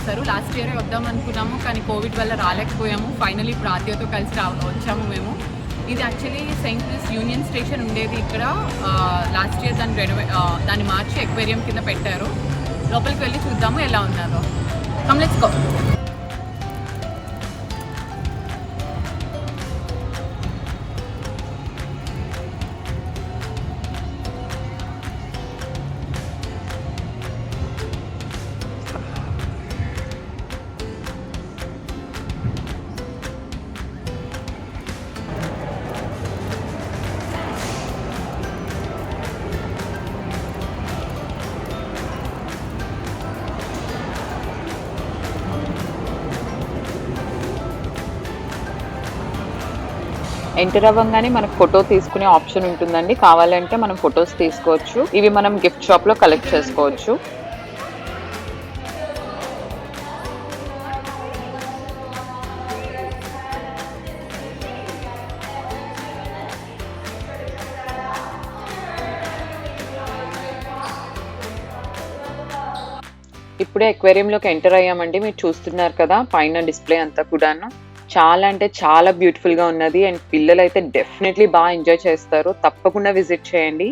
చేస్తారు. లాస్ట్ ఇయరే వద్దాం అనుకున్నాము, కానీ కోవిడ్ వల్ల రాలేకపోయాము. ఫైనలీ ఇప్పుడు ఆద్యతో కలిసి వచ్చాము మేము. ఇది actually Saint Louis Union Station ఉండేది ఇక్కడ. లాస్ట్ ఇయర్ దాన్ని మార్చి ఎక్వేరియం కింద పెట్టారు. లోపలికి వెళ్ళి చూద్దాము ఎలా ఉన్నారో. Come let's go. ఎంటర్ అవ్వగానే మనకు ఫోటో తీసుకునే ఆప్షన్ ఉంటుందండి. కావాలంటే మనం ఫొటోస్ తీసుకోవచ్చు. ఇవి మనం గిఫ్ట్ షాప్లో కలెక్ట్ చేసుకోవచ్చు. ఇప్పుడే అక్వేరియంలోకి ఎంటర్ అయ్యామండి. మీరు చూస్తున్నారు కదా పైన డిస్ప్లే అంతా కూడాను చాలా అంటే చాలా బ్యూటిఫుల్గా ఉన్నది. అండ్ పిల్లలు అయితే డెఫినెట్లీ బాగా ఎంజాయ్ చేస్తారు. తప్పకుండా విజిట్ చేయండి.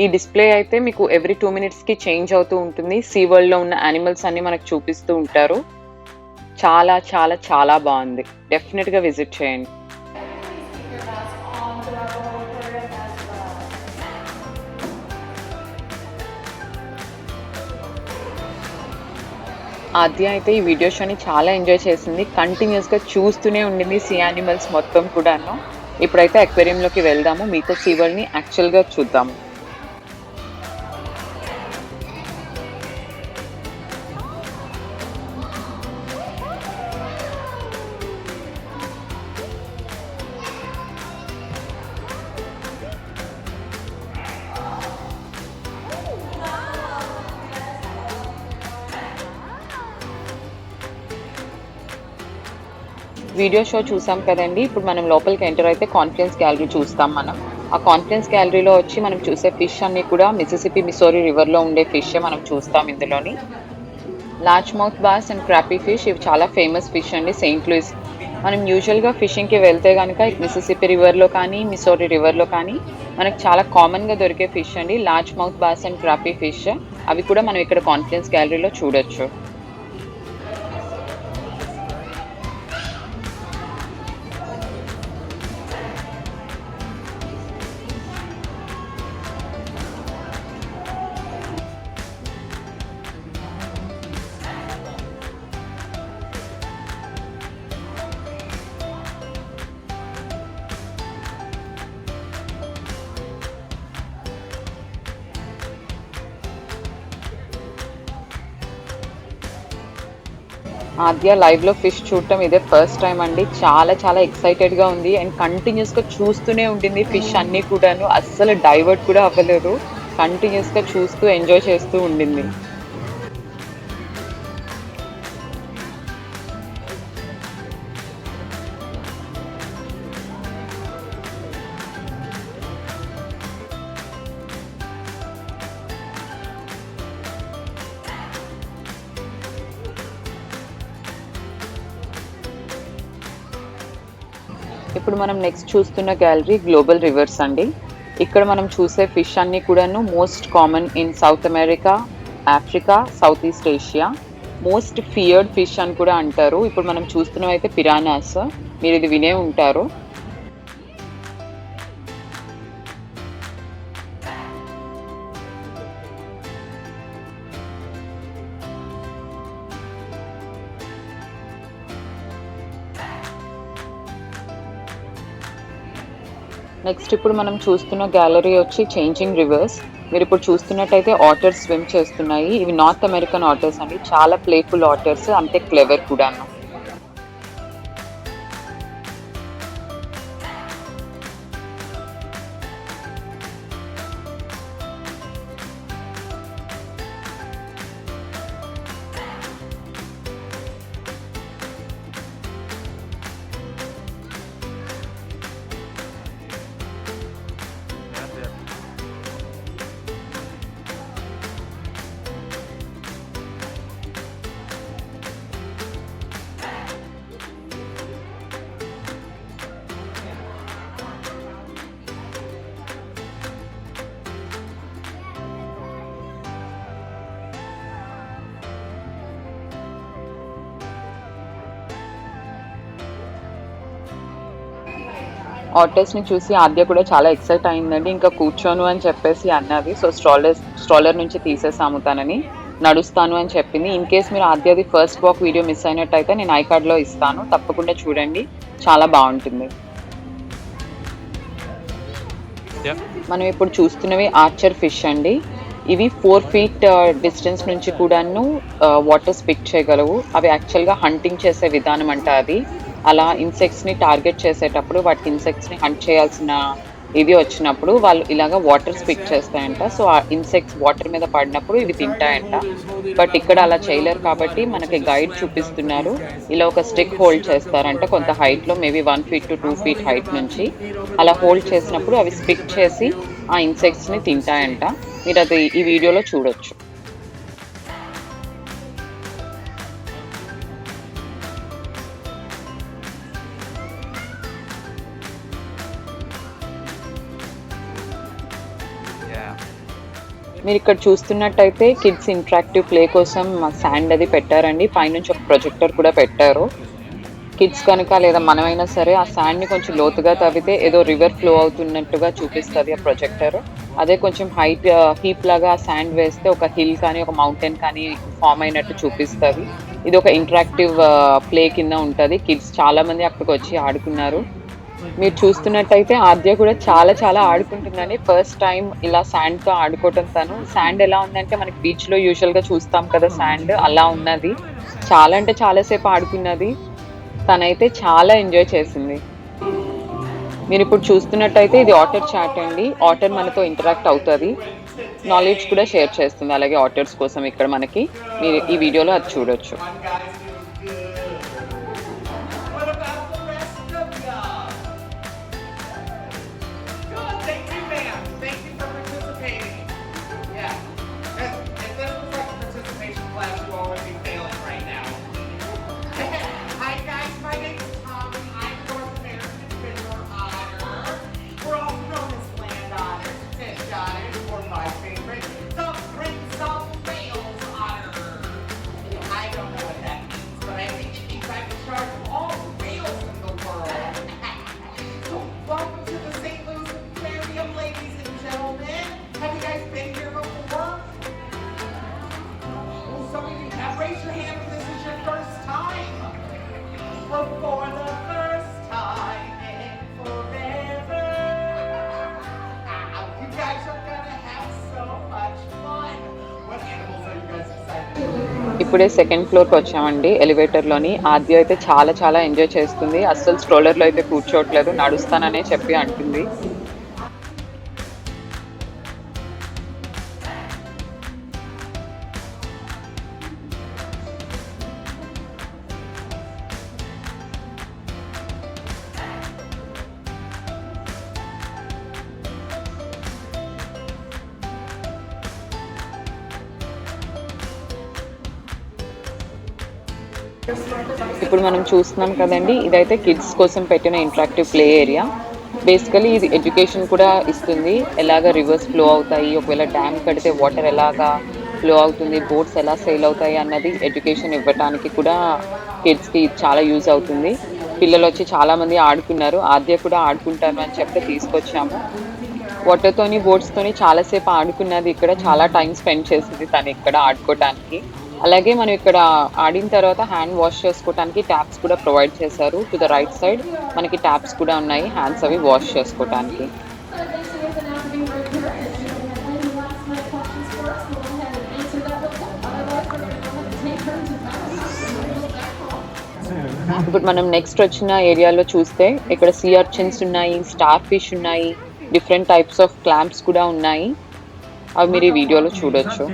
ఈ డిస్ప్లే అయితే మీకు ఎవ్రీ 2 minutesకి చేంజ్ అవుతూ ఉంటుంది. సీ వరల్డ్లో ఉన్న యానిమల్స్ అన్ని మనకు చూపిస్తూ ఉంటారు. చాలా చాలా చాలా బాగుంది. డెఫినెట్గా విజిట్ చేయండి. ఆద్య అయితే ఈ వీడియో షోని చాలా ఎంజాయ్ చేసింది. కంటిన్యూస్గా చూస్తూనే ఉండింది సీ యానిమల్స్ మొత్తం కూడాను. ఇప్పుడైతే అక్వేరియంలోకి వెళ్దాము. మీతో సీ వరల్డ్ని యాక్చువల్గా చూద్దాము. వీడియో షో చూసాం కదండి. ఇప్పుడు మనం లోపలికి ఎంటర్ అయితే కాన్ఫరెన్స్ గ్యాలరీ చూస్తాం. మనం ఆ కాన్ఫరెన్స్ గ్యాలరీలో వచ్చి మనం చూసే ఫిష్ అన్ని కూడా మిసిసిపి మిసోరీ రివర్లో ఉండే ఫిష్ మనం చూస్తాం. ఇందులోని large mouth boss and crappy fish ఇవి చాలా ఫేమస్ ఫిష్ అండి సెయింట్ లూయిస్. మనం యూజువల్గా ఫిషింగ్కి వెళ్తే కనుక మిసిసిపి రివర్లో కానీ మిసోరీ రివర్లో కానీ మనకు చాలా కామన్గా దొరికే ఫిష్ అండి large mouth boss and crappy fish. అవి కూడా మనం ఇక్కడ కాన్ఫరెన్స్ గ్యాలరీలో చూడొచ్చు. ఆద్య లైవ్లో ఫిష్ చూడటం ఇదే ఫస్ట్ టైం అండి. చాలా చాలా ఎక్సైటెడ్గా ఉంది అండ్ కంటిన్యూస్గా చూస్తూనే ఉంటుంది ఫిష్ అన్నీ కూడాను. అస్సలు డైవర్ట్ కూడా అవ్వలేదు. కంటిన్యూస్గా చూస్తూ ఎంజాయ్ చేస్తూ ఉండింది. ఇప్పుడు మనం నెక్స్ట్ చూస్తున్న గ్యాలరీ గ్లోబల్ రివర్స్ అండి. ఇక్కడ మనం చూసే ఫిష్ అన్నీ కూడాను most common in south America, Africa, south east Asia. Most feared fish అని కూడా అంటారు. ఇప్పుడు మనం చూస్తున్నవైతే పిరానాస్. మీరు ఇది వినే ఉంటారు. నెక్స్ట్ ఇప్పుడు మనం చూస్తున్న గ్యాలరీ వచ్చి చేంజింగ్ రివర్స్. మీరు ఇప్పుడు చూస్తున్నట్టయితే ఆటర్స్ స్విమ్ చేస్తున్నాయి. ఇవి నార్త్ అమెరికన్ ఆటర్స్ అండి. చాలా ప్లేఫుల్ ఆటర్స్, అంతే క్లెవర్ కూడాను. ఆటర్స్ని చూసి ఆద్య కూడా చాలా ఎక్సైట్ అయిందండి. ఇంకా కూర్చోను అని చెప్పేసి అన్నది. సో స్ట్రాలర్ నుంచి తీసేసి అమ్ముతానని నడుస్తాను అని చెప్పింది. ఇన్ కేస్ మీరు ఆద్యది ఫస్ట్ వాక్ వీడియో మిస్ అయినట్టయితే నేను ఐకార్డ్లో ఇస్తాను, తప్పకుండా చూడండి, చాలా బాగుంటుంది. మనం ఇప్పుడు చూస్తున్నవి ఆర్చర్ ఫిష్ అండి. ఇవి 4 feet డిస్టెన్స్ నుంచి కూడాను వాటర్ స్పిక్ చేయగలవు. అవి యాక్చువల్గా హంటింగ్ చేసే విధానం అంట అది. అలా ఇన్సెక్ట్స్ని టార్గెట్ చేసేటప్పుడు వాటి ఇన్సెక్ట్స్ని హంట్ చేయాల్సిన ఇది వచ్చినప్పుడు వాళ్ళు ఇలాగ వాటర్ స్పిక్ చేస్తాయంట. సో ఆ ఇన్సెక్ట్స్ వాటర్ మీద పడినప్పుడు ఇవి తింటాయంట. బట్ ఇక్కడ అలా చేయలేరు కాబట్టి మనకి గైడ్ చూపిస్తున్నారు. ఇలా ఒక స్టిక్ హోల్డ్ చేస్తారంట కొంత హైట్లో, maybe 1 feet to 2 feet height నుంచి. అలా హోల్డ్ చేసినప్పుడు అవి స్పిక్ చేసి ఆ ఇన్సెక్ట్స్ని తింటాయంట. మీరు అది ఈ వీడియోలో చూడొచ్చు. మీరు ఇక్కడ చూస్తున్నట్టయితే కిడ్స్ ఇంటరాక్టివ్ ప్లే కోసం శాండ్ అది పెట్టారండి. పైనుంచి ఒక ప్రొజెక్టర్ కూడా పెట్టారు. కిడ్స్ కనుక లేదా మనమైనా సరే ఆ శాండ్ని కొంచెం లోతుగా తవ్వితే ఏదో రివర్ ఫ్లో అవుతున్నట్టుగా చూపిస్తుంది ఆ ప్రొజెక్టర్. అదే కొంచెం హైట్ హీప్ లాగా ఆ శాండ్ వేస్తే ఒక హిల్ కానీ ఒక మౌంటైన్ కానీ ఫామ్ అయినట్టు చూపిస్తుంది. ఇది ఒక ఇంటరాక్టివ్ ప్లే కింద ఉంటుంది. కిడ్స్ చాలా మంది అక్కడికి వచ్చి ఆడుకున్నారు. మీరు చూస్తున్నట్టయితే ఆద్య కూడా చాలా చాలా ఆడుకుంటుందని. ఫస్ట్ టైం ఇలా శాండ్తో ఆడుకోవటం తను. శాండ్ ఎలా ఉందంటే మనకి బీచ్లో యూజువల్గా చూస్తాం కదా శాండ్, అలా ఉన్నది. చాలా అంటే చాలాసేపు ఆడుకున్నది. తనైతే చాలా ఎంజాయ్ చేసింది. మీరు ఇప్పుడు చూస్తున్నట్టయితే ఇది ఆటర్ చాట్ అండి. ఆటర్ మనతో ఇంటరాక్ట్ అవుతుంది, నాలెడ్జ్ కూడా షేర్ చేస్తుంది. అలాగే ఆటర్స్ కోసం ఇక్కడ మనకి మీరు ఈ వీడియోలో అది చూడొచ్చు. ఇప్పుడే సెకండ్ ఫ్లోర్కి వచ్చామండి ఎలివేటర్లోని. ఆద్య అయితే చాలా చాలా ఎంజాయ్ చేస్తుంది. అస్సలు స్ట్రోలర్లో అయితే కూర్చోవట్లేదు, నడుస్తాననే చెప్పి అంటుంది. ఇప్పుడు మనం చూస్తున్నాం కదండి, ఇదైతే కిడ్స్ కోసం పెట్టిన ఇంటరాక్టివ్ ప్లే ఏరియా. బేసికలీ ఇది ఎడ్యుకేషన్ కూడా ఇస్తుంది. ఎలాగ రివర్స్ ఫ్లో అవుతాయి, ఒకవేళ డ్యామ్ కడితే వాటర్ ఎలాగా ఫ్లో అవుతుంది, బోట్స్ ఎలా సేల్ అవుతాయి అన్నది ఎడ్యుకేషన్ ఇవ్వడానికి కూడా కిడ్స్కి చాలా యూజ్ అవుతుంది. పిల్లలు వచ్చి చాలామంది ఆడుకున్నారు. ఆద్య కూడా ఆడుకుంటాను అని చెప్తే తీసుకొచ్చాము. వాటర్తోని బోట్స్తోని చాలాసేపు ఆడుకున్నది. ఇక్కడ చాలా టైం స్పెండ్ చేసింది తను ఇక్కడ ఆడుకోవటానికి. అలాగే మనం ఇక్కడ ఆడిన తర్వాత హ్యాండ్ వాష్ చేసుకోవడానికి ట్యాప్స్ కూడా ప్రొవైడ్ చేశారు. టు ద రైట్ సైడ్ మనకి ట్యాప్స్ కూడా ఉన్నాయి హ్యాండ్స్ అవి వాష్ చేసుకోవడానికి. ఇప్పుడు మనం నెక్స్ట్ వచ్చిన ఏరియాలో చూస్తే ఇక్కడ సీ అర్చిన్స్ ఉన్నాయి, స్టార్ ఫిష్ ఉన్నాయి, డిఫరెంట్ టైప్స్ ఆఫ్ క్లాంప్స్ కూడా ఉన్నాయి. అవి మీరు ఈ వీడియోలో చూడొచ్చు.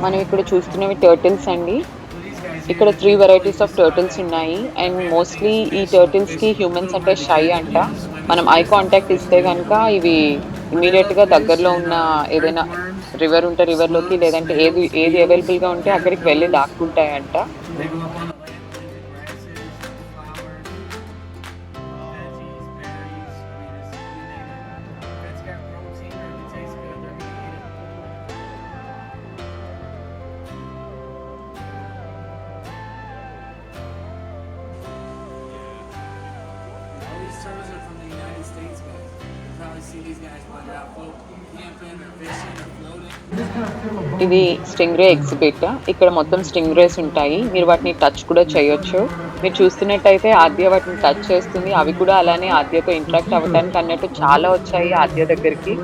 మనం ఇక్కడ చూస్తున్నవి టర్టిల్స్ అండి. ఇక్కడ 3 వెరైటీస్ ఆఫ్ టర్టిల్స్ ఉన్నాయి. అండ్ మోస్ట్‌లీ ఈ టర్టిల్స్‌కి హ్యూమన్స్ అంటే షై అంట. మనం ఐ కాంటాక్ట్ ఇస్తే గనక ఇవి ఇమ్మీడియేట్‌గా దగ్గరలో ఉన్న ఏదైనా రివర్ ఉంటే రివర్‌లోకి, లేదంటే ఏది ఏది అవైలబుల్‌గా ఉంటే అక్కడికి వెళ్లి దాక్కుంటాయంట. They go up on the land, living grasses, flowers, veggies, berries. I mean, it's, you name it. If it's got protein or if it tastes good, they're gonna eat it. All these turtles are from the United States, guys. You probably see these guys when they're out boat camping or fishing or floating. ఇది Stingray exhibit. ఇక్కడ మొత్తం Stingrays ఉంటాయి. మీరు వాటిని touch కూడా చేయొచ్చు. మీరు చూస్తున్నట్టయితే ఆద్య వాటిని టచ్ చేస్తుంది. అవి కూడా అలానే ఆద్యతో ఇంటరాక్ట్ అవ్వటానికి అన్నట్టు చాలా వచ్చాయి ఆద్య దగ్గరికి.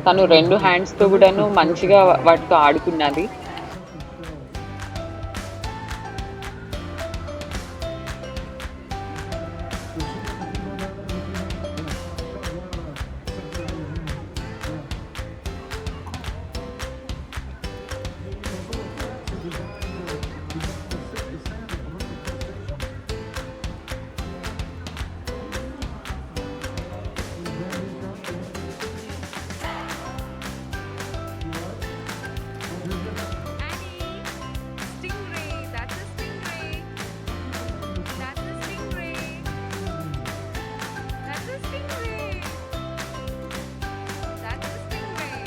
తను 2 హ్యాండ్స్‌తో కూడాను మంచిగా వాటితో ఆడుకున్నది. Stingray, that's a stingray. That's a stingray. That's a stingray. That's a stingray.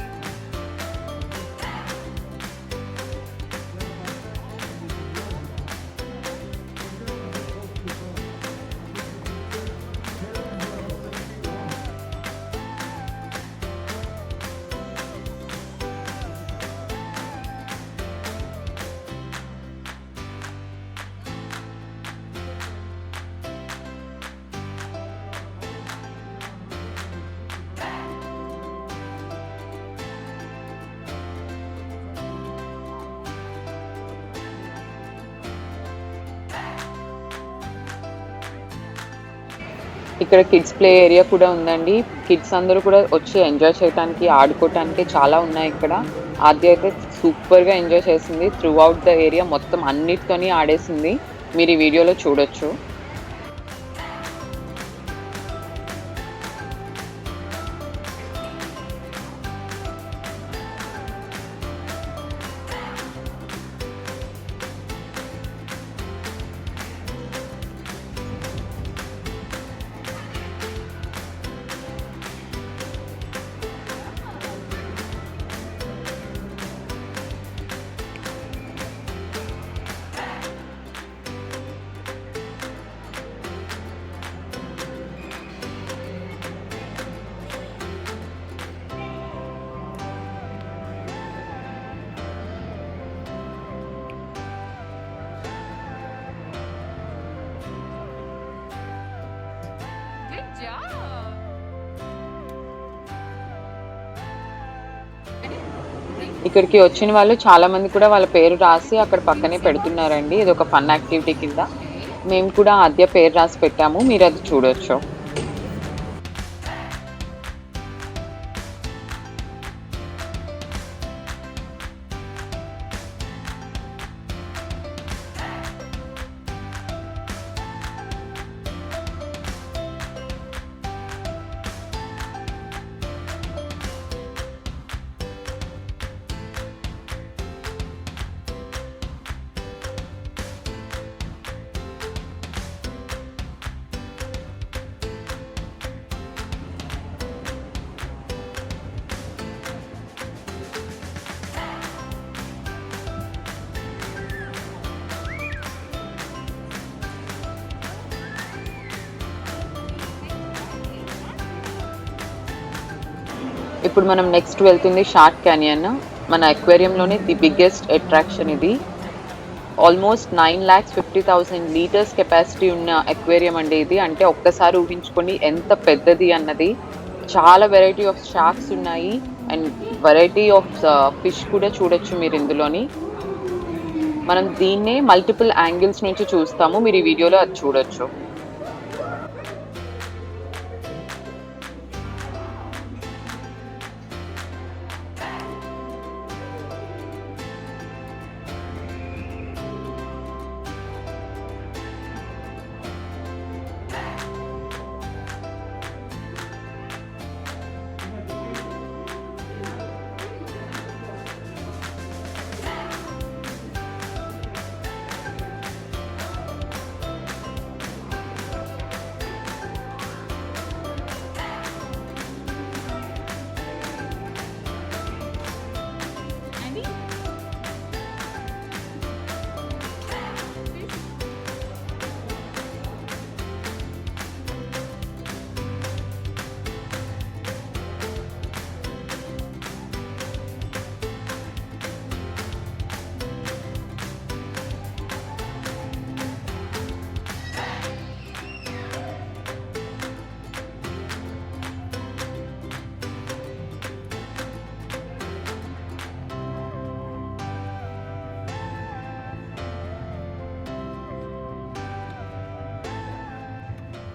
ఇక్కడ కిడ్స్ ప్లే ఏరియా కూడా ఉందండి. కిడ్స్ అందరూ కూడా వచ్చి ఎంజాయ్ చేయటానికి, ఆడుకోవటానికి చాలా ఉన్నాయి ఇక్కడ. ఆద్య అయితే సూపర్‌గా ఎంజాయ్ చేసింది. త్రూ ఔట్ ద ఏరియా మొత్తం అన్నిటితోని ఆడేసింది. మీరు ఈ వీడియోలో చూడొచ్చు. Good job. ఇక్కడికి వచ్చిన వాళ్ళు చాలా మంది కూడా వాళ్ళ పేరు రాసి అక్కడ పక్కనే పెడుతున్నారండి. ఇది ఒక ఫన్ యాక్టివిటీ కింద. మేము కూడా ఆద్య పేరు రాసి పెట్టాము. మీరు అది చూడొచ్చు. ఇప్పుడు మనం నెక్స్ట్ వెళ్తుంది షార్క్ క్యానియన్. మన అక్వేరియంలోనే ది బిగ్గెస్ట్ అట్రాక్షన్ ఇది. ఆల్మోస్ట్ 9,50,000 లీటర్స్ కెపాసిటీ ఉన్న అక్వేరియం అండి ఇది. అంటే ఒక్కసారి ఊహించుకోండి ఎంత పెద్దది అన్నది. చాలా వెరైటీ ఆఫ్ షార్క్స్ ఉన్నాయి అండ్ వెరైటీ ఆఫ్ ఫిష్ కూడా చూడొచ్చు మీరు ఇందులోని. మనం దీన్నే మల్టిపుల్ యాంగిల్స్ నుంచి చూస్తాము. మీరు ఈ వీడియోలో అది చూడొచ్చు.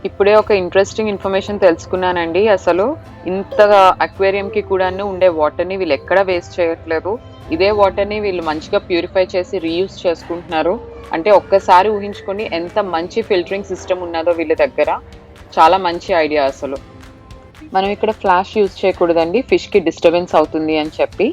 ఇప్పుడే ఒక ఇంట్రెస్టింగ్ ఇన్ఫర్మేషన్ తెలుసుకున్నానండి. అసలు ఇంత అక్వేరియంకి కూడాను ఉండే వాటర్ని వీళ్ళు ఎక్కడ వేస్ట్ చేయట్లేదు. ఇదే వాటర్ని వీళ్ళు మంచిగా ప్యూరిఫై చేసి రీయూజ్ చేసుకుంటున్నారు. అంటే ఒక్కసారి ఊహించుకోండి ఎంత మంచి ఫిల్టరింగ్ సిస్టమ్ ఉన్నదో వీళ్ళ దగ్గర. చాలా మంచి ఐడియా అసలు. మనం ఇక్కడ ఫ్లాష్ యూజ్ చేయకూడదండి, ఫిష్కి డిస్టర్బెన్స్ అవుతుంది అని చెప్పి.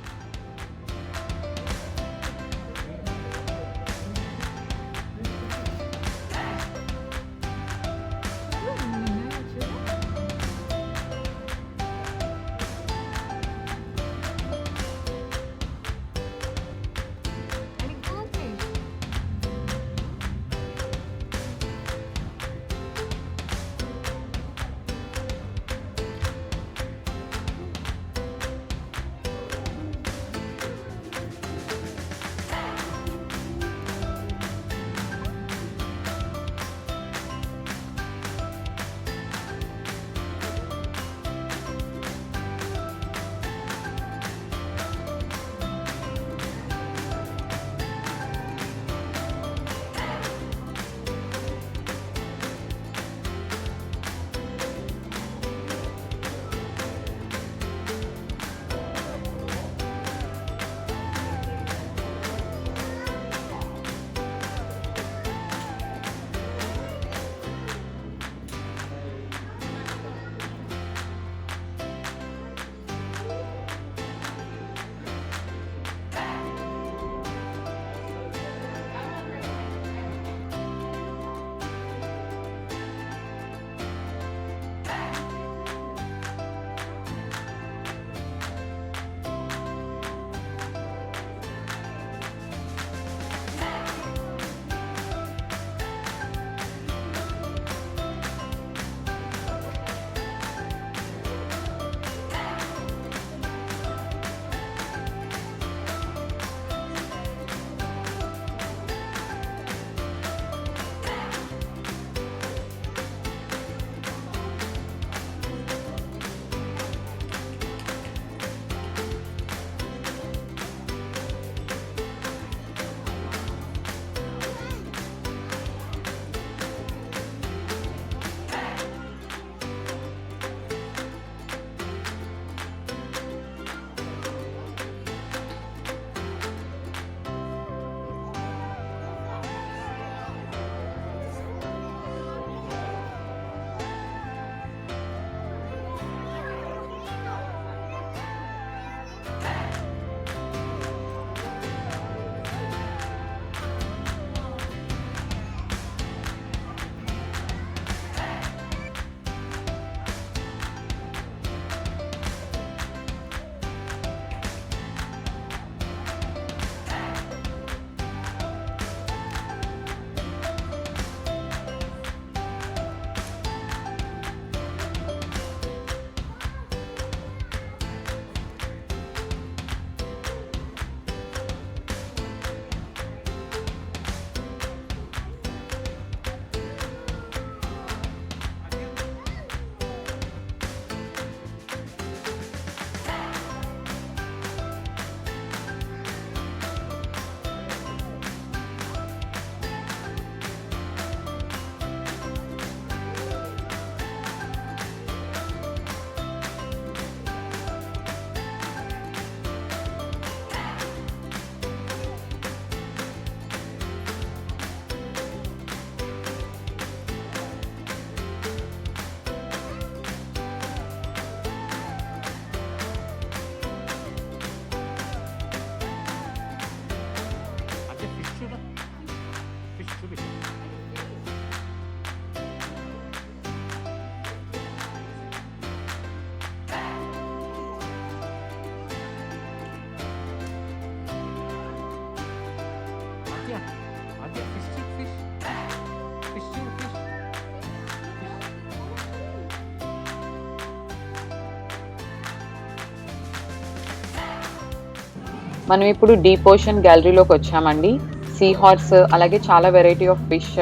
మనం ఇప్పుడు డీప్ ఓషన్ గ్యాలరీలోకి వచ్చామండి. సీ హార్స్, అలాగే చాలా variety of fish,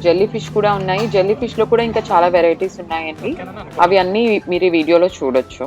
jelly fish కూడా ఉన్నాయి. జెల్లీ ఫిష్లో కూడా ఇంకా చాలా వెరైటీస్ ఉన్నాయండి. అవి అన్నీ మీరు ఈ వీడియోలో చూడొచ్చు.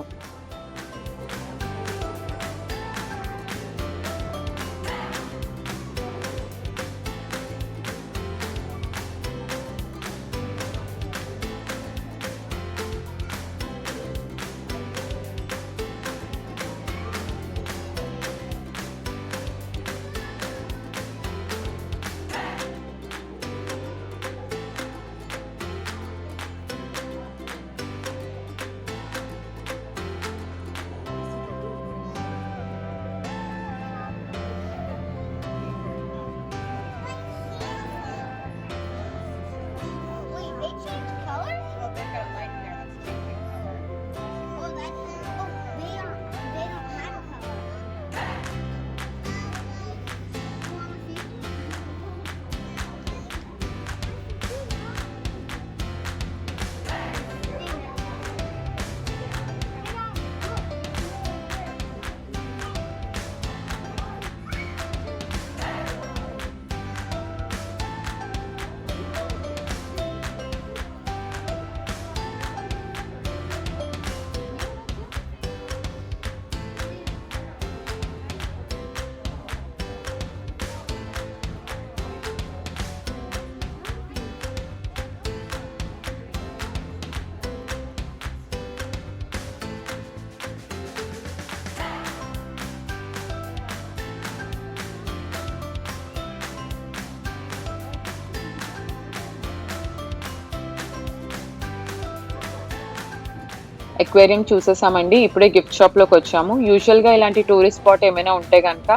అక్వేరియం చూసేసామండి. ఇప్పుడే గిఫ్ట్ షాప్లోకి వచ్చాము. యూజువల్గా ఇలాంటి టూరిస్ట్ స్పాట్ ఏమైనా ఉంటే కనుక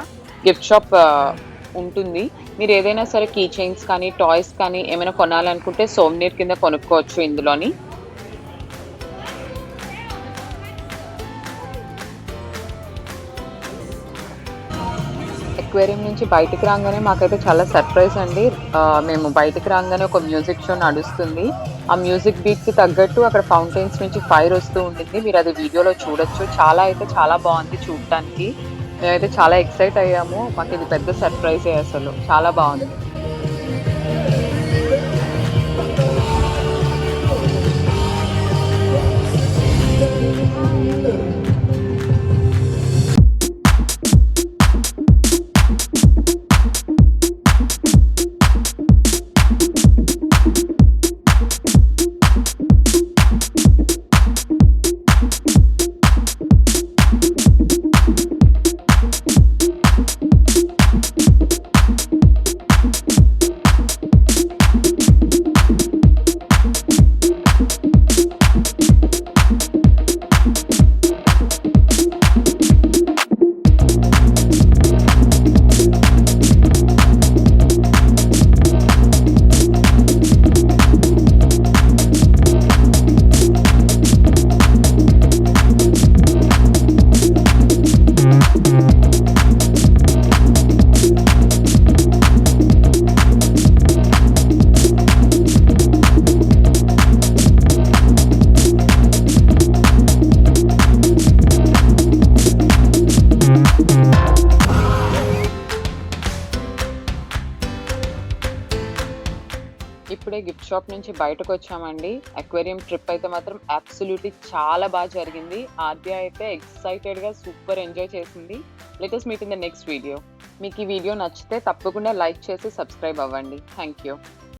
గిఫ్ట్ షాప్ ఉంటుంది. మీరు ఏదైనా సరే కీ చైన్స్ కానీ టాయ్స్ కానీ ఏమైనా కొనాలనుకుంటే సోవెనీర్ కింద కొనుక్కోవచ్చు ఇందులోని. అక్వేరియం నుంచి బయటికి రాగానే మాకైతే చాలా సర్ప్రైజ్ అండి. మేము బయటికి రాగానే ఒక మ్యూజిక్ షో నడుస్తుంది. ఆ మ్యూజిక్ బీట్కి తగ్గట్టు అక్కడ ఫౌంటైన్స్ నుంచి ఫైర్ వస్తూ ఉంటుంది. మీరు అది వీడియోలో చూడొచ్చు. చాలా బాగుంది చూడటానికి. మేమైతే చాలా ఎక్సైట్ అయ్యాము. మాకు ఇది పెద్ద సర్ప్రైజే అసలు. చాలా బాగుంది. ఇప్పుడే గిఫ్ట్ షాప్ నుంచి బయటకు వచ్చామండి. అక్వేరియం ట్రిప్ అయితే మాత్రం అబ్సల్యూట్లీ చాలా బాగా జరిగింది. ఆద్య అయితే ఎక్సైటెడ్గా సూపర్ ఎంజాయ్ చేసింది. Let us meet in the next video. మీకు ఈ వీడియో నచ్చితే తప్పకుండా లైక్ చేసి సబ్స్క్రైబ్ అవ్వండి. Thank you.